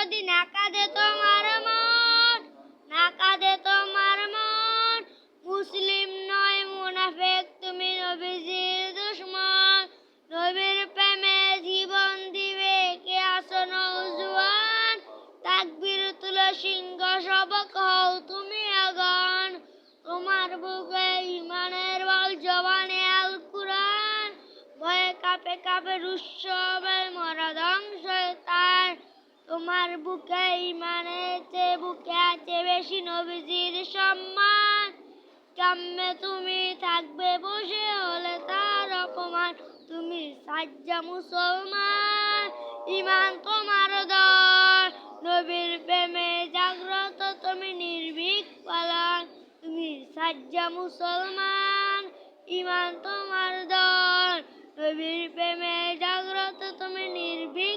যদি না কাঁদে তোমার মন, না কাঁদে তোমার মন, মুসলিম নয় মুনাফিক, তুমি নবীজির দুশমন। নবীর প্রেমে জীবন দিবে কে আছো নওজোয়ান, তাকবীর তুলো সিংহ সবক হও তুমি আগান। তোমার বুকে ইমানের বল জবানে আল কুরআন, ভয়ে কাঁপে কাঁপে রুষ্ট হবে মরা ধ্বংস তার। তোমার বুকে ইমানের চেয়ে বুকে আছে বেশি নবীজির সম্মান, কেমনে তুমি থাকবে বসে হলে তার অপমান। তুমি সাজ্জা মুসলমান, ইমান তোমার দল, নবীর প্রেমে জাগ্রত তুমি নির্ভীক পালন। তুমি সাজ্জা মুসলমান, ইমান তোমার দল, নবীর প্রেমে জাগ্রত তুমি নির্ভীক